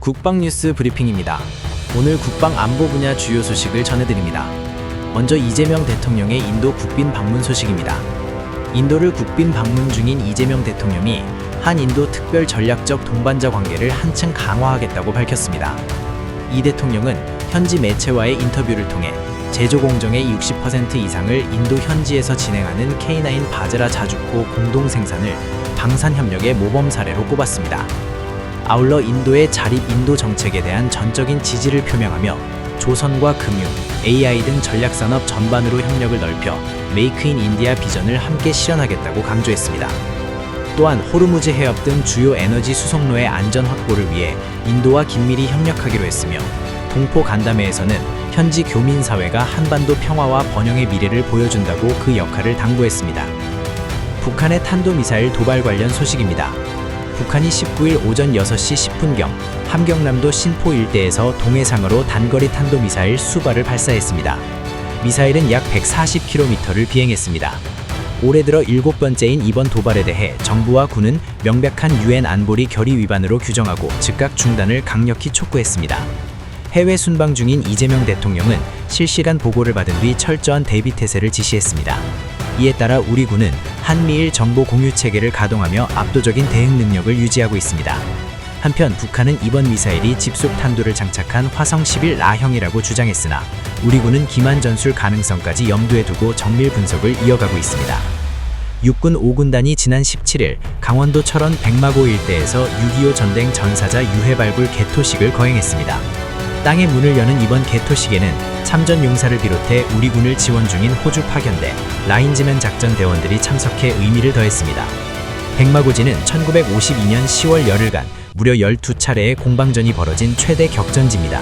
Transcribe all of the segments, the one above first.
국방뉴스 브리핑입니다. 오늘 국방 안보 분야 주요 소식을 전해드립니다. 먼저 이재명 대통령의 인도 국빈 방문 소식입니다. 인도를 국빈 방문 중인 이재명 대통령이 한인도 특별 전략적 동반자 관계를 한층 강화하겠다고 밝혔습니다. 이 대통령은 현지 매체와의 인터뷰를 통해 제조 공정의 60% 이상을 인도 현지에서 진행하는 K9 바즈라 자주포 공동 생산을 방산협력의 모범 사례로 꼽았습니다. 아울러 인도의 자립 인도 정책에 대한 전적인 지지를 표명하며 조선과 금융, AI 등 전략산업 전반으로 협력을 넓혀 메이크 인 인디아 비전을 함께 실현하겠다고 강조했습니다. 또한 호르무즈 해협 등 주요 에너지 수송로의 안전 확보를 위해 인도와 긴밀히 협력하기로 했으며 동포 간담회에서는 현지 교민 사회가 한반도 평화와 번영의 미래를 보여준다고 그 역할을 당부했습니다. 북한의 탄도미사일 도발 관련 소식입니다. 북한이 19일 오전 6시 10분경 함경남도 신포 일대에서 동해상으로 단거리 탄도미사일 수발을 발사했습니다. 미사일은 약 140km를 비행했습니다. 올해 들어 7번째인 이번 도발에 대해 정부와 군은 명백한 유엔 안보리 결의 위반으로 규정하고 즉각 중단을 강력히 촉구했습니다. 해외 순방 중인 이재명 대통령은 실시간 보고를 받은 뒤 철저한 대비 태세를 지시했습니다. 이에 따라 우리 군은 한미일 정보 공유 체계를 가동하며 압도적인 대응 능력을 유지하고 있습니다. 한편 북한은 이번 미사일이 집속 탄도를 장착한 화성 11 라형이라고 주장했으나 우리 군은 기만 전술 가능성까지 염두에 두고 정밀 분석을 이어가고 있습니다. 육군 5군단이 지난 17일 강원도 철원 백마고 일대에서 6.25 전쟁 전사자 유해 발굴 개토식을 거행했습니다. 땅의 문을 여는 이번 개토식에는 참전 용사를 비롯해 우리 군을 지원 중인 호주 파견대, 라인즈맨 작전 대원들이 참석해 의미를 더했습니다. 백마고지는 1952년 10월 열흘간 무려 12차례의 공방전이 벌어진 최대 격전지입니다.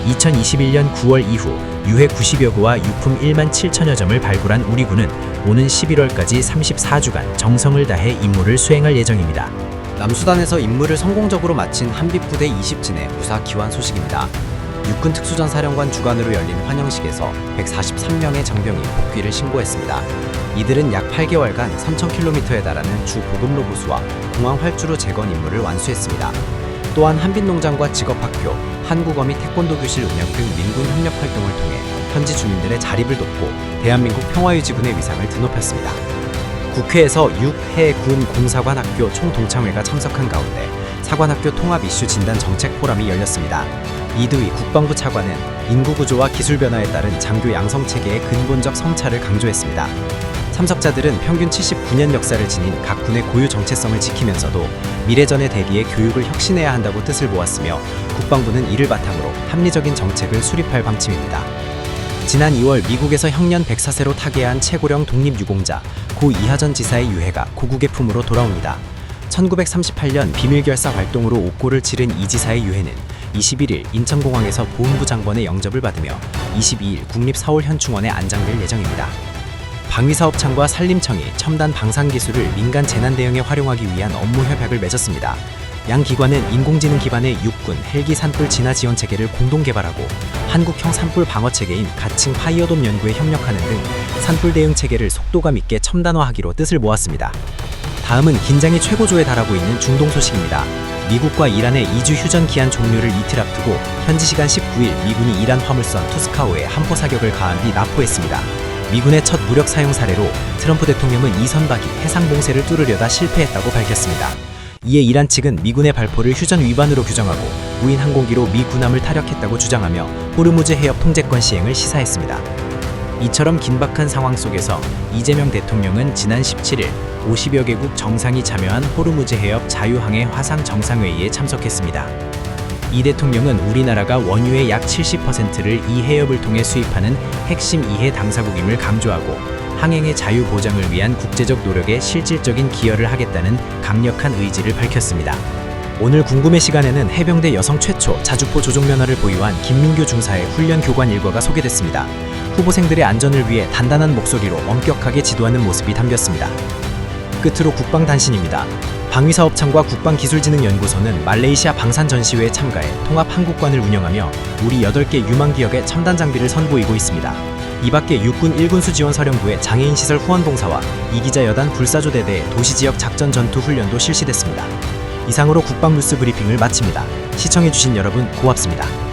2021년 9월 이후 유해 90여 구와 유품 1만 7천여 점을 발굴한 우리 군은 오는 11월까지 34주간 정성을 다해 임무를 수행할 예정입니다. 남수단에서 임무를 성공적으로 마친 한빛부대 20진의 무사 귀환 소식입니다. 육군 특수전사령관 주관으로 열린 환영식에서 143명의 장병이 복귀를 신고했습니다. 이들은 약 8개월간 3,000km에 달하는 주 보급로 보수와 공항 활주로 재건 임무를 완수했습니다. 또한 한빛농장과 직업학교, 한국어 및 태권도 교실 운영 등 민군 협력 활동을 통해 현지 주민들의 자립을 돕고 대한민국 평화유지군의 위상을 드높였습니다. 국회에서 6해 군 공사관학교 총동창회가 참석한 가운데 사관학교 통합 이슈 진단 정책 포럼이 열렸습니다. 이두희 국방부 차관은 인구구조와 기술변화에 따른 장교 양성체계의 근본적 성찰을 강조했습니다. 참석자들은 평균 79년 역사를 지닌 각 군의 고유 정체성을 지키면서도 미래전에 대비해 교육을 혁신해야 한다고 뜻을 모았으며 국방부는 이를 바탕으로 합리적인 정책을 수립할 방침입니다. 지난 2월 미국에서 형년 104세로 타계한 최고령 독립유공자 고 이하전 지사의 유해가 고국의 품으로 돌아옵니다. 1938년 비밀결사 활동으로 옥고를 치른 이 지사의 유해는 21일 인천공항에서 보훈부 장관의 영접을 받으며 22일 국립사월현충원에 안장될 예정입니다. 방위사업청과 산림청이 첨단 방산기술을 민간 재난 대응에 활용하기 위한 업무 협약을 맺었습니다. 양 기관은 인공지능 기반의 육군 헬기 산불 진화 지원 체계를 공동 개발하고 한국형 산불 방어 체계인 가칭 파이어돔 연구에 협력하는 등 산불 대응 체계를 속도감 있게 첨단화하기로 뜻을 모았습니다. 다음은 긴장이 최고조에 달하고 있는 중동 소식입니다. 미국과 이란의 2주 휴전 기한 종료를 이틀 앞두고 현지 시간 19일 미군이 이란 화물선 투스카호에 함포 사격을 가한 뒤 납포했습니다. 미군의 첫 무력 사용 사례로 트럼프 대통령은 이 선박이 해상 봉쇄를 뚫으려다 실패했다고 밝혔습니다. 이에 이란 측은 미군의 발포를 휴전 위반으로 규정하고 무인 항공기로 미 군함을 타격했다고 주장하며 호르무즈 해협 통제권 시행을 시사했습니다. 이처럼 긴박한 상황 속에서 이재명 대통령은 지난 17일 50여 개국 정상이 참여한 호르무즈 해협 자유항해 화상 정상회의에 참석했습니다. 이 대통령은 우리나라가 원유의 약 70%를 이 해협을 통해 수입하는 핵심 이해 당사국임을 강조하고 항행의 자유 보장을 위한 국제적 노력에 실질적인 기여를 하겠다는 강력한 의지를 밝혔습니다. 오늘 궁금해 시간에는 해병대 여성 최초 자주포 조종면허를 보유한 김민규 중사의 훈련 교관 일과가 소개됐습니다. 후보생들의 안전을 위해 단단한 목소리로 엄격하게 지도하는 모습이 담겼습니다. 끝으로 국방단신입니다. 방위사업청과 국방기술진흥연구소는 말레이시아 방산 전시회에 참가해 통합 한국관을 운영하며 우리 8개 유망기역에 첨단 장비를 선보이고 있습니다. 이 밖에 육군 1군수 지원사령부의 장애인시설 후원봉사와 이기자 여단 불사조 대대의 도시지역 작전 전투 훈련도 실시됐습니다. 이상으로 국방뉴스 브리핑을 마칩니다. 시청해주신 여러분 고맙습니다.